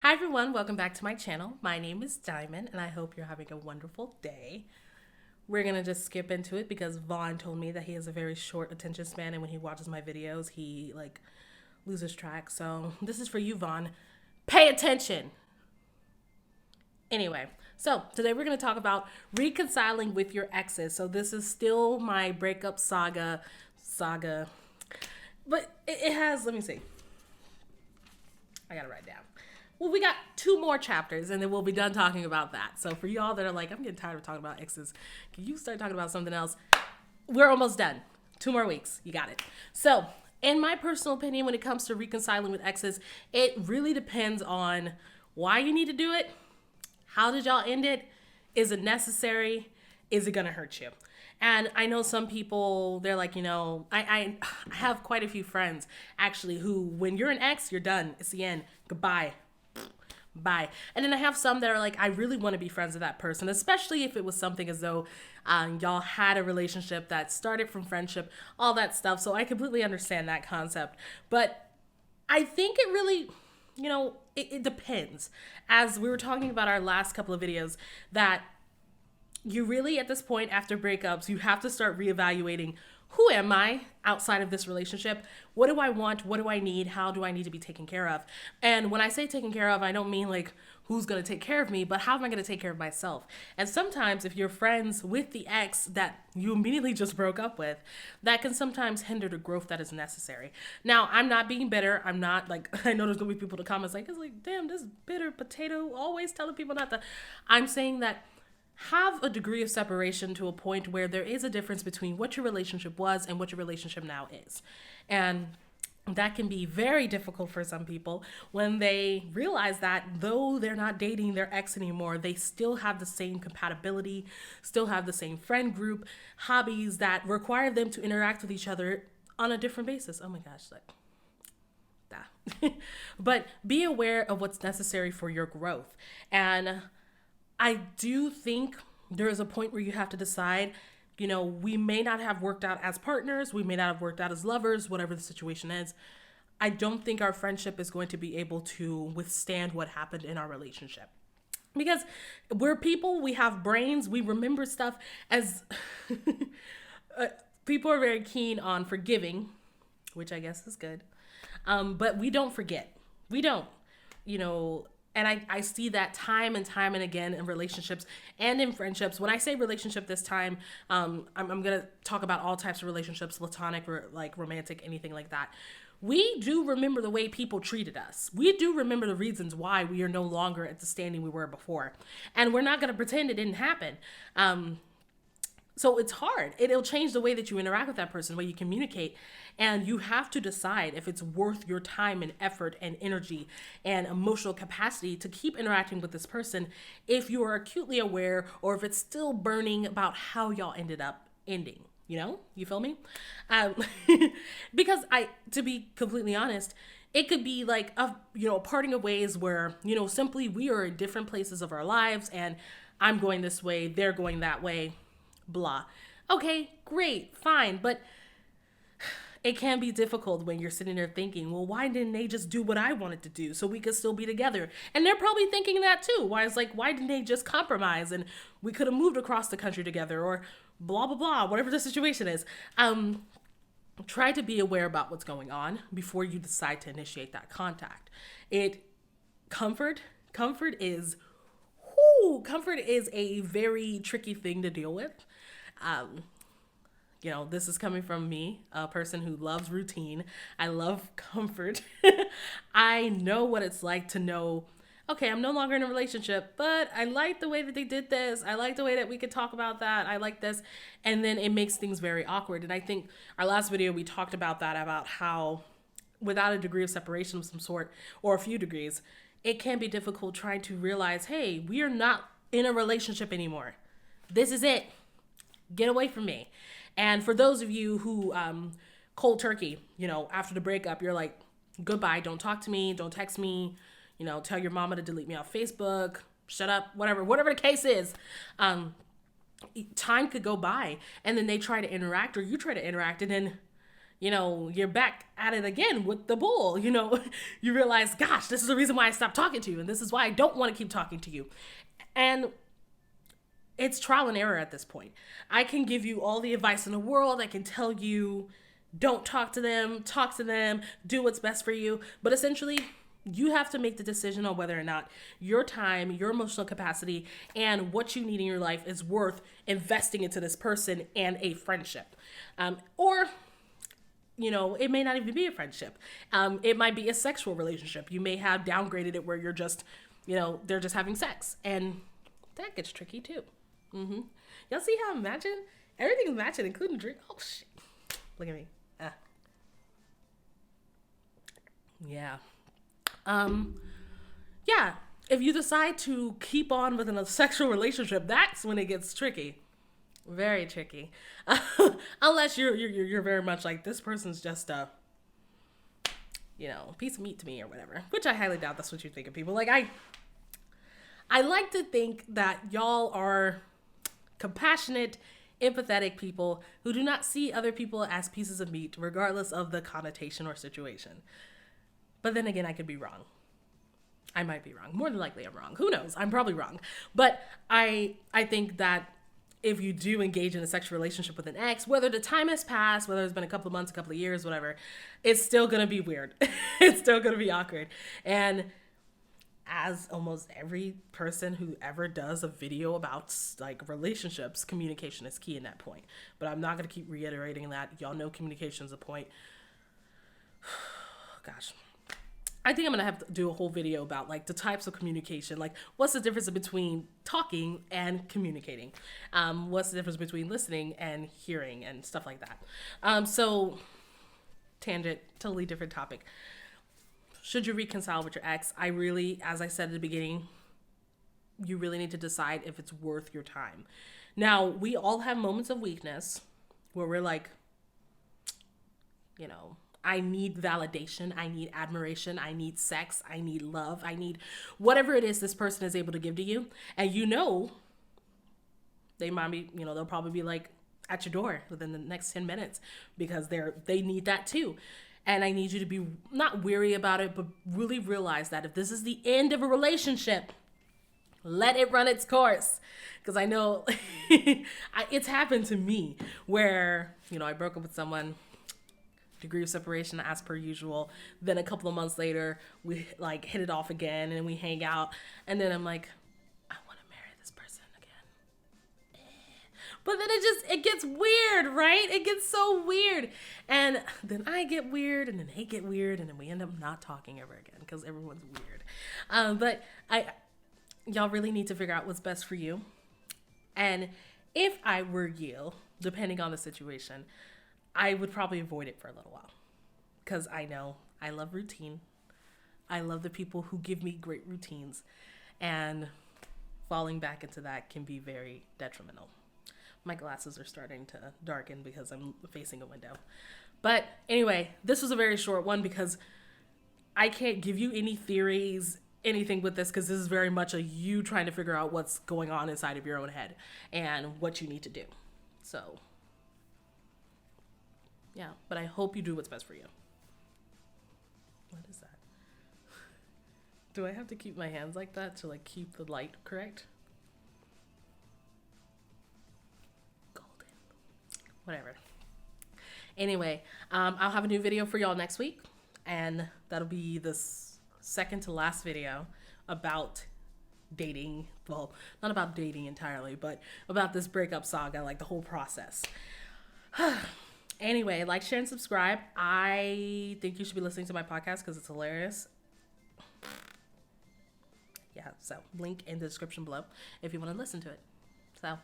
Hi everyone, welcome back to my channel. My name is Diamond and I hope you're having a wonderful day. We're gonna just skip into it because Vaughn told me that he has a very short attention span and when he watches my videos, he loses track. So this is for you, Vaughn. Pay attention. Anyway, so today we're gonna talk about reconciling with your exes. So this is still my breakup saga, but it has, let me see. I gotta write down. Well, we got 2 more chapters and then we'll be done talking about that. So for y'all that are like, I'm getting tired of talking about exes, can you start talking about something else? We're almost done. 2 more weeks. You got it. So in my personal opinion, when it comes to reconciling with exes, it really depends on why you need to do it. How did y'all end it? Is it necessary? Is it gonna hurt you? And I know some people, they're like, I have quite a few friends actually who, when you're an ex, you're done. It's the end. Goodbye. Bye. And then I have some that are like, I really want to be friends with that person, especially if it was something as though y'all had a relationship that started from friendship, all that stuff. So I completely understand that concept. But I think it really, it depends. As we were talking about our last couple of videos, that you really, at this point, after breakups, you have to start reevaluating, who am I outside of this relationship? What do I want? What do I need? How do I need to be taken care of? And when I say taken care of, I don't mean like who's going to take care of me, but how am I going to take care of myself? And sometimes if you're friends with the ex that you immediately just broke up with, that can sometimes hinder the growth that is necessary. Now, I'm not being bitter. I'm not like, I know there's going to be people to comments like, it's like, damn, this bitter potato always telling people not to. I'm saying that have a degree of separation to a point where there is a difference between what your relationship was and what your relationship now is. And that can be very difficult for some people when they realize that though they're not dating their ex anymore, they still have the same compatibility, still have the same friend group, hobbies that require them to interact with each other on a different basis. Oh my gosh, but be aware of what's necessary for your growth. And I do think there is a point where you have to decide, we may not have worked out as partners, we may not have worked out as lovers, whatever the situation is. I don't think our friendship is going to be able to withstand what happened in our relationship. Because we're people, we have brains, we remember stuff as people are very keen on forgiving, which I guess is good. But we don't forget. We don't, and I see that time and time and again in relationships and in friendships. When I say relationship this time, I'm going to talk about all types of relationships, platonic, or like romantic, anything like that. We do remember the way people treated us. We do remember the reasons why we are no longer at the standing we were before. And we're not going to pretend it didn't happen. So it's hard. It'll change the way that you interact with that person, the way you communicate. And you have to decide if it's worth your time and effort and energy and emotional capacity to keep interacting with this person if you are acutely aware or if it's still burning about how y'all ended up ending. You feel me? Because to be completely honest, it could be like a parting of ways where, simply we are in different places of our lives and I'm going this way, they're going that way. Blah. Okay, great, fine. But it can be difficult when you're sitting there thinking, well, why didn't they just do what I wanted to do so we could still be together? And they're probably thinking that too. Why didn't they just compromise and we could have moved across the country together or blah, blah, blah, whatever the situation is. Try to be aware about what's going on before you decide to initiate that contact. Comfort is a very tricky thing to deal with. This is coming from me, a person who loves routine. I love comfort. I know what it's like to know, okay, I'm no longer in a relationship, but I like the way that they did this. I like the way that we could talk about that. I like this. And then it makes things very awkward. And I think our last video, we talked about that, about how without a degree of separation of some sort or a few degrees, it can be difficult trying to realize, hey, we are not in a relationship anymore. This is it. Get away from me. And for those of you who cold turkey, after the breakup, you're like, goodbye, don't talk to me, don't text me, tell your mama to delete me off Facebook, shut up, whatever the case is. Time could go by and then they try to interact or you try to interact and then you're back at it again with the bull. You realize, gosh, this is the reason why I stopped talking to you, and this is why I don't want to keep talking to you. And it's trial and error at this point. I can give you all the advice in the world. I can tell you, don't talk to them, do what's best for you. But essentially, you have to make the decision on whether or not your time, your emotional capacity, and what you need in your life is worth investing into this person and a friendship. Or it may not even be a friendship. It might be a sexual relationship. You may have downgraded it where you're just, they're just having sex. And that gets tricky too. Y'all see how I'm matching? Everything's matching, including drink. Oh, shit. Look at me. Yeah. Yeah. If you decide to keep on with a sexual relationship, that's when it gets tricky. Very tricky. Unless you're very much like, this person's just a piece of meat to me or whatever, which I highly doubt that's what you think of people. Like, I like to think that y'all are compassionate, empathetic people who do not see other people as pieces of meat, regardless of the connotation or situation. But then again, I could be wrong. I might be wrong. More than likely, I'm wrong. Who knows? I'm probably wrong. But I think that if you do engage in a sexual relationship with an ex, whether the time has passed, whether it's been a couple of months, a couple of years, whatever, it's still going to be weird. It's still going to be awkward. And as almost every person who ever does a video about like relationships, communication is key in that point. But I'm not going to keep reiterating that. Y'all know communication is a point. Gosh. I think I'm going to have to do a whole video about like the types of communication. Like, what's the difference between talking and communicating? What's the difference between listening and hearing and stuff like that? So tangent, totally different topic. Should you reconcile with your ex? As I said at the beginning, you really need to decide if it's worth your time. Now, we all have moments of weakness where we're like, I need validation, I need admiration, I need sex, I need love, I need whatever it is this person is able to give to you. And they might be, they'll probably be like at your door within the next 10 minutes because they need that too. And I need you to be not weary about it, but really realize that if this is the end of a relationship, let it run its course. Because I know it's happened to me where, I broke up with someone, degree of separation as per usual. Then a couple of months later, we like hit it off again and we hang out. And then I'm like, I want to marry this person again. But then it gets weird, right? It gets so weird. And then I get weird and then they get weird and then we end up not talking ever again because everyone's weird. But y'all really need to figure out what's best for you. And if I were you, depending on the situation, I would probably avoid it for a little while because I know I love routine. I love the people who give me great routines, and falling back into that can be very detrimental. My glasses are starting to darken because I'm facing a window. But anyway, this was a very short one because I can't give you any theories, anything with this, because this is very much you trying to figure out what's going on inside of your own head and what you need to do. So yeah, but I hope you do what's best for you. What is that? Do I have to keep my hands like that to like keep the light correct? Golden. Whatever. Anyway, I'll have a new video for y'all next week, and that'll be the second to last video about dating. Well, not about dating entirely, but about this breakup saga, like the whole process. Anyway, like, share, and subscribe. I think you should be listening to my podcast because it's hilarious. Yeah, so link in the description below if you want to listen to it. So